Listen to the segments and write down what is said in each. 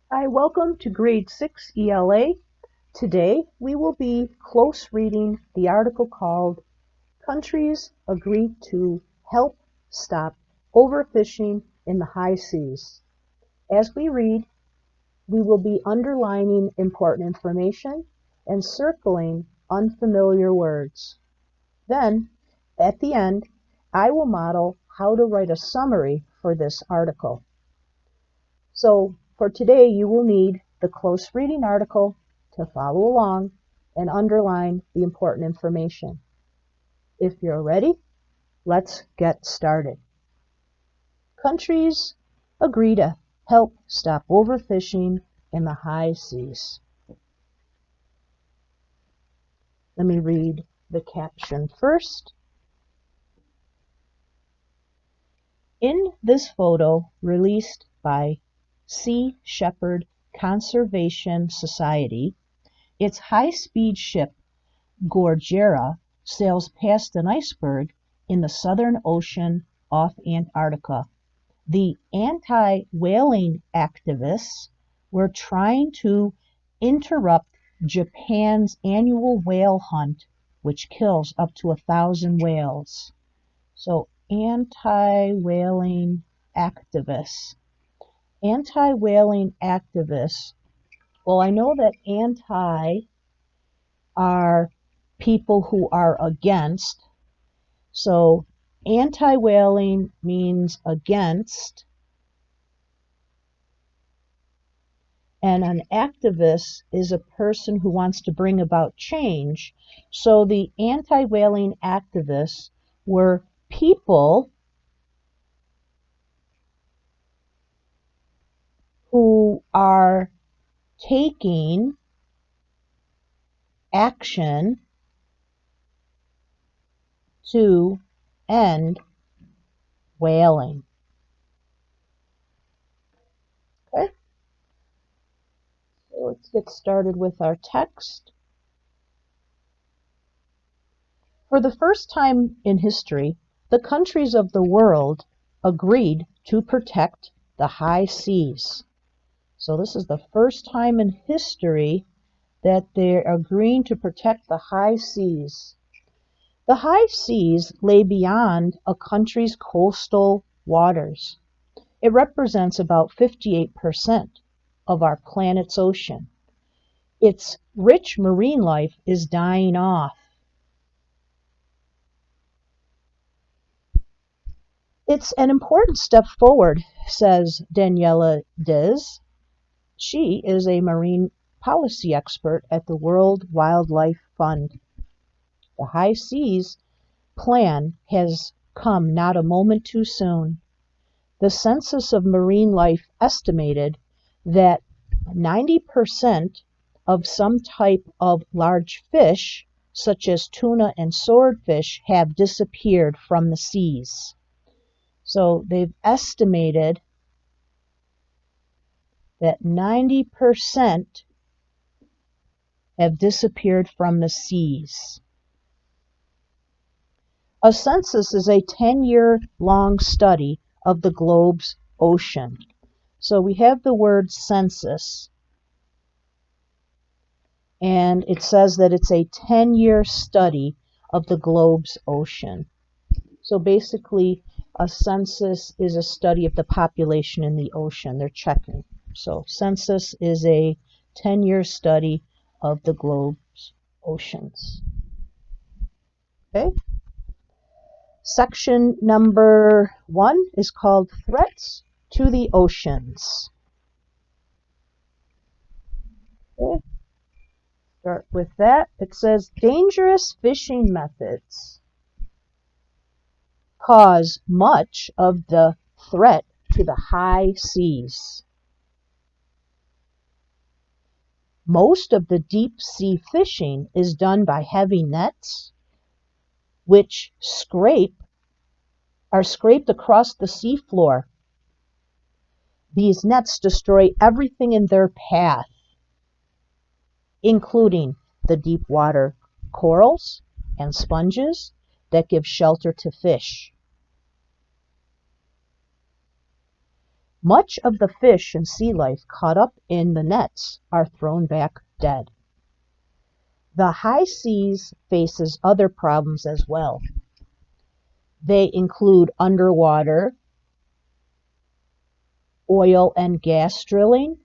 Hi, welcome to Grade 6 ELA. Today we will be close reading the article called Countries Agree to Help Stop Overfishing in the High Seas. As we read, we will be underlining important information and circling unfamiliar words. Then, at the end, I will model how to write a summary for this article. So for today, you will need the close reading article to follow along and underline the important information. If you're ready, let's get started. Countries agree to help stop overfishing in the high seas. Let me read the caption first. In this photo released by Sea Shepherd Conservation Society, its high-speed ship Gorgera sails past an iceberg in the Southern Ocean off Antarctica. The anti-whaling activists were trying to interrupt Japan's annual whale hunt, which kills up to 1,000 whales. So anti-whaling activists. Anti-whaling activists. Well, I know that anti are people who are against. So anti-whaling means against, and an activist is a person who wants to bring about change. So the anti-whaling activists were people who are taking action to end whaling. Okay, so let's get started with our text. For the first time in history, the countries of the world agreed to protect the high seas. So this is the first time in history that they're agreeing to protect the high seas. The high seas lay beyond a country's coastal waters. It represents about 58% of our planet's ocean. Its rich marine life is dying off. It's an important step forward, says Daniela Diz. She is a marine policy expert at the World Wildlife Fund. The High Seas plan has come not a moment too soon. The Census of Marine Life estimated that 90% of some type of large fish, such as tuna and swordfish, have disappeared from the seas. So they've estimated that 90% have disappeared from the seas. A census is a 10-year-long study of the globe's ocean. So we have the word census, and it says that it's a 10-year study of the globe's ocean. So basically, a census is a study of the population in the ocean. They're checking. So census is a 10-year study of the globe's oceans. Okay. Section number 1 is called Threats to the Oceans. Okay. Start with that. It says dangerous fishing methods cause much of the threat to the high seas. Most of the deep sea fishing is done by heavy nets, which are scraped across the seafloor. These nets destroy everything in their path, including the deep water corals and sponges that give shelter to fish. Much of the fish and sea life caught up in the nets are thrown back dead. The high seas faces other problems as well. They include underwater oil and gas drilling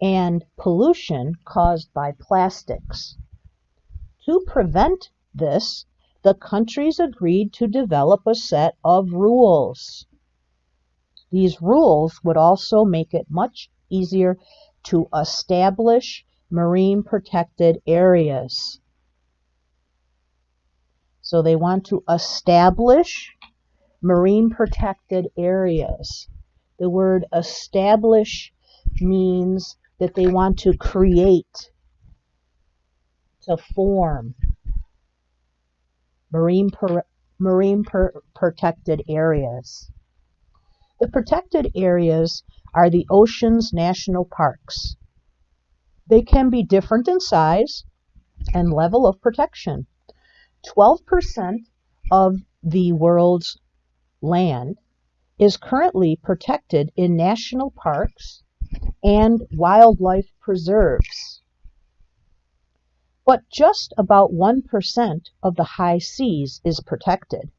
and pollution caused by plastics. To prevent this, the countries agreed to develop a set of rules. These rules would also make it much easier to establish marine protected areas. So they want to establish marine protected areas. The word establish means that they want to create, to form protected areas. The protected areas are the ocean's national parks. They can be different in size and level of protection. 12% of the world's land is currently protected in national parks and wildlife preserves. But just about 1% of the high seas is protected.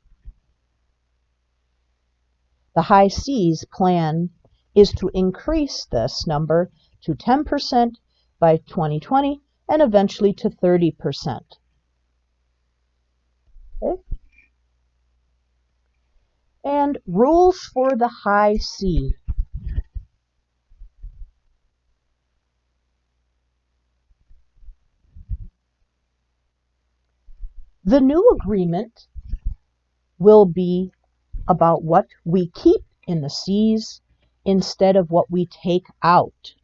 The high seas plan is to increase this number to 10% by 2020 and eventually to 30%. Okay? And rules for the high sea. The new agreement will be about what we keep in the seas instead of what we take out,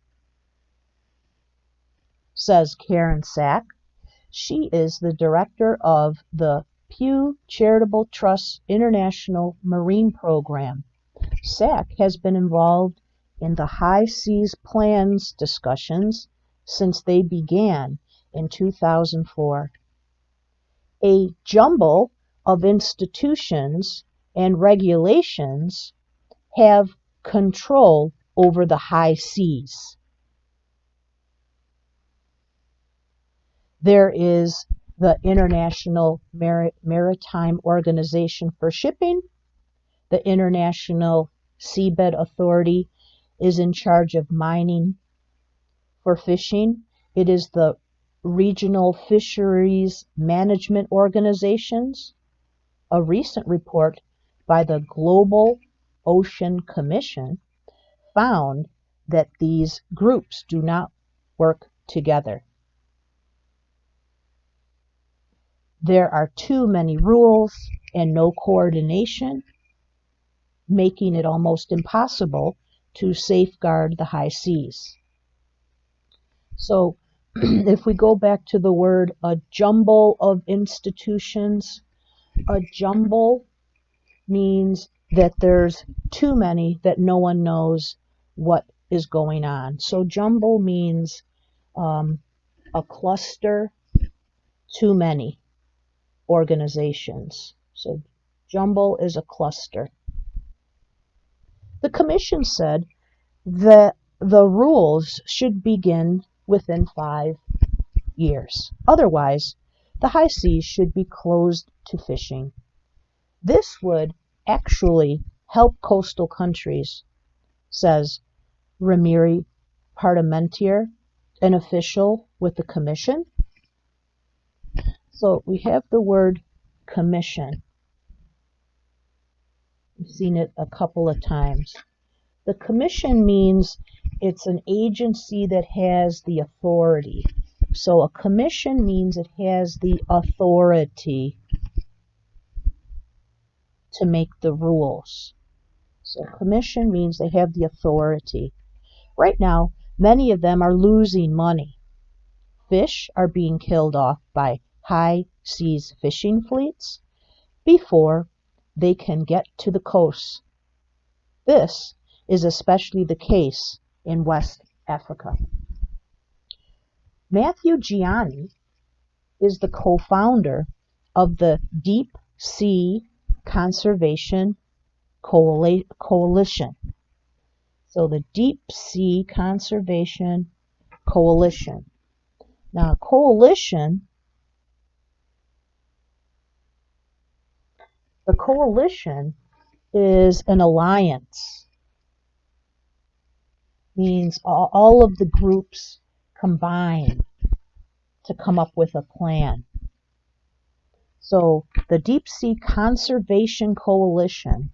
says Karen Sack. She is the director of the Pew Charitable Trust International Marine Program. Sack has been involved in the high seas plans discussions since they began in 2004. A jumble of institutions and regulations have control over the high seas. There is the International Maritime Organization for Shipping. The International Seabed Authority is in charge of mining for fishing. It is the Regional Fisheries Management Organizations. A recent report by the Global Ocean Commission found that these groups do not work together. There are too many rules and no coordination, making it almost impossible to safeguard the high seas. So if we go back to the word a jumble of institutions, a jumble means that there's too many that no one knows what is going on. So jumble means a cluster, too many organizations. So jumble is a cluster. The commission said that the rules should begin within 5 years. Otherwise, the high seas should be closed to fishing. This would actually help coastal countries, says Ramiri Parmentier, an official with the commission. So we have the word commission. We've seen it a couple of times. The commission means it's an agency that has the authority. So a commission means it has the authority to make the rules. So commission means they have the authority. Right now, many of them are losing money. Fish are being killed off by high seas fishing fleets before they can get to the coast. This is especially the case in West Africa. Matthew Gianni is the co-founder of the Deep Sea Conservation Coalition. So the Deep Sea Conservation Coalition. Now, a coalition, the coalition is an alliance. Means all of the groups combine to come up with a plan. So the Deep Sea Conservation Coalition.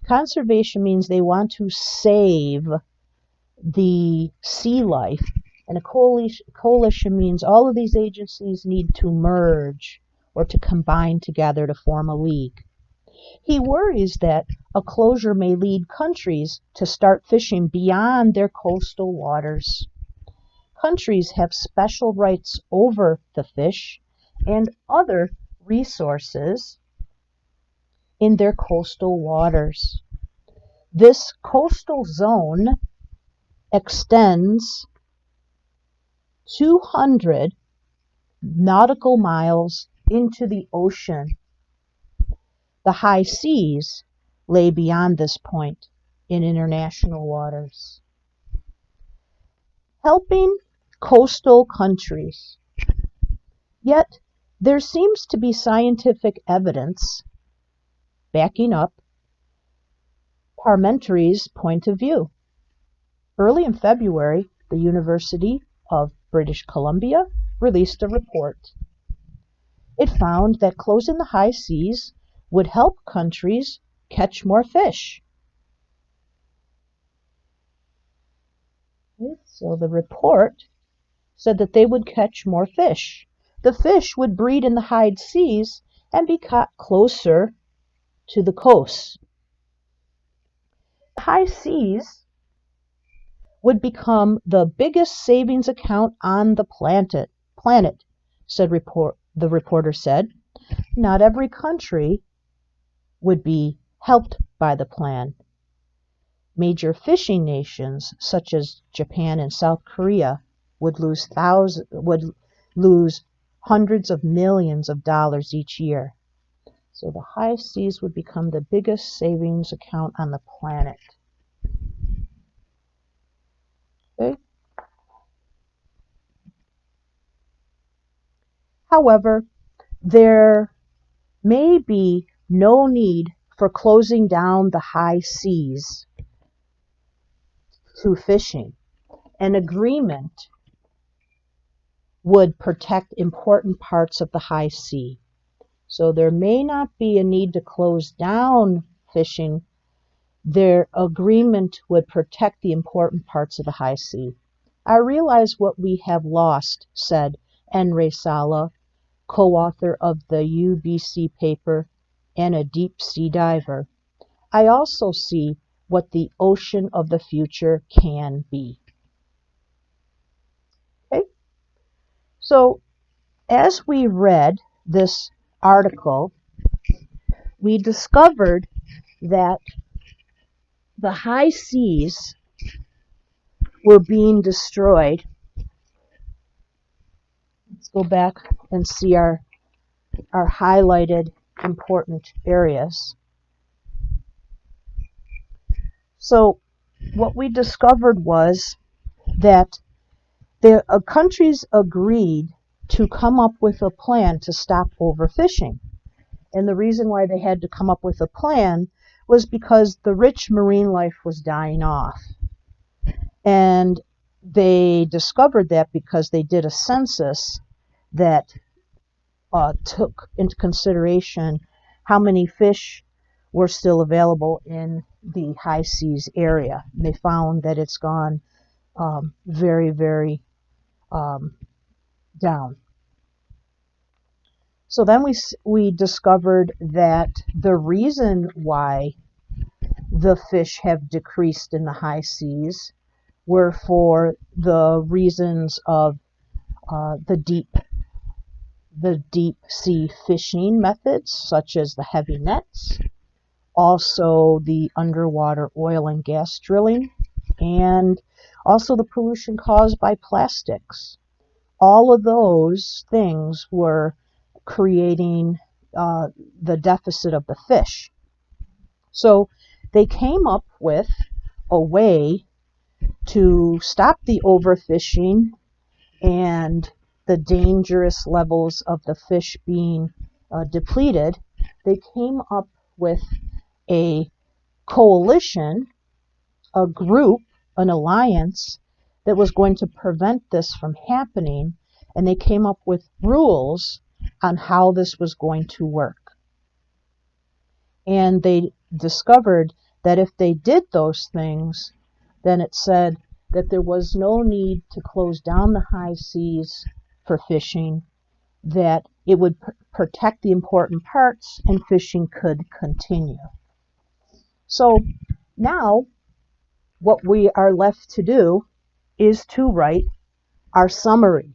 Conservation means they want to save the sea life. And a coalition means all of these agencies need to merge or to combine together to form a league. He worries that a closure may lead countries to start fishing beyond their coastal waters. Countries have special rights over the fish and other resources in their coastal waters. This coastal zone extends 200 nautical miles into the ocean. The high seas lay beyond this point in international waters. Helping coastal countries. Yet, there seems to be scientific evidence backing up Parmentary's point of view. Early in February, the University of British Columbia released a report. It found that closing the high seas would help countries catch more fish. So the report said that they would catch more fish. The fish would breed in the high seas and be caught closer to the coast. The high seas would become the biggest savings account on the planet, the reporter said. Not every country would be helped by the plan. Major fishing nations such as Japan and South Korea would lose hundreds of millions of dollars each year. So the high seas would become the biggest savings account on the planet. Okay. However, there may be no need for closing down the high seas to fishing. An agreement would protect important parts of the high sea. So there may not be a need to close down fishing. Their agreement would protect the important parts of the high sea. I realize what we have lost, said Enre Sala, co-author of the UBC paper and a deep sea diver. I also see what the ocean of the future can be. Okay? So, as we read this article, we discovered that the high seas were being destroyed. Let's go back and see our highlighted important areas. So what we discovered was that the countries agreed to come up with a plan to stop overfishing. And the reason why they had to come up with a plan was because the rich marine life was dying off. And they discovered that because they did a census that took into consideration how many fish were still available in the high seas area. And they found that it's gone very, very down. So then we discovered that the reason why the fish have decreased in the high seas were for the reasons of the deep sea fishing methods, such as the heavy nets, also the underwater oil and gas drilling, and also the pollution caused by plastics. All of those things were creating the deficit of the fish. So they came up with a way to stop the overfishing and the dangerous levels of the fish being depleted, they came up with a coalition, a group, an alliance that was going to prevent this from happening, and they came up with rules on how this was going to work. And they discovered that if they did those things, then it said that there was no need to close down the high seas for fishing, that it would protect the important parts and fishing could continue. So now what we are left to do is to write our summary.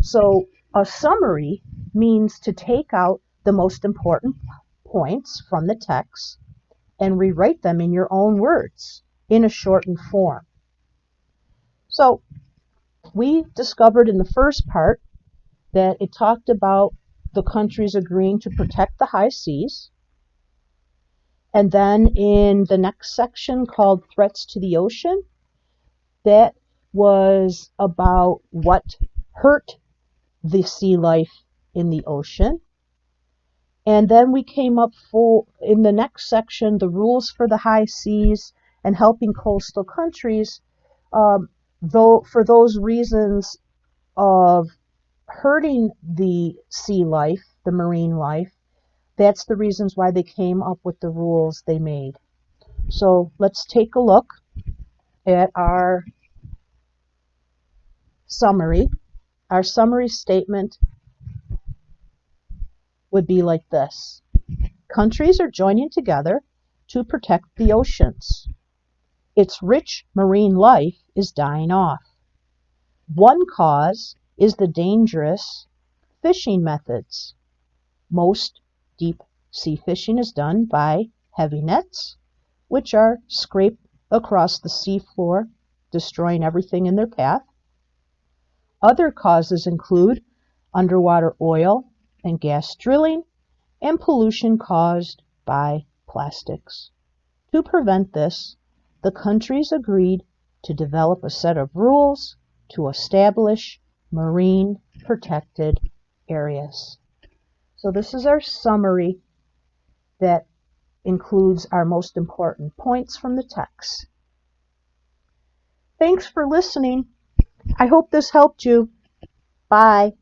So a summary means to take out the most important points from the text and rewrite them in your own words in a shortened form. So we discovered in the first part that it talked about the countries agreeing to protect the high seas. And then in the next section called Threats to the Ocean, that was about what hurt the sea life in the ocean. And then we came up in the next section, the rules for the high seas and helping coastal countries, though for those reasons of hurting the sea life, the marine life, that's the reasons why they came up with the rules they made. So let's take a look at our summary. Our summary statement would be like this. Countries are joining together to protect the oceans. Its rich marine life is dying off. One cause is the dangerous fishing methods. Most deep sea fishing is done by heavy nets, which are scraped across the sea floor, destroying everything in their path. Other causes include underwater oil and gas drilling and pollution caused by plastics. To prevent this, the countries agreed to develop a set of rules to establish marine protected areas. So this is our summary that includes our most important points from the text. Thanks for listening. I hope this helped you. Bye.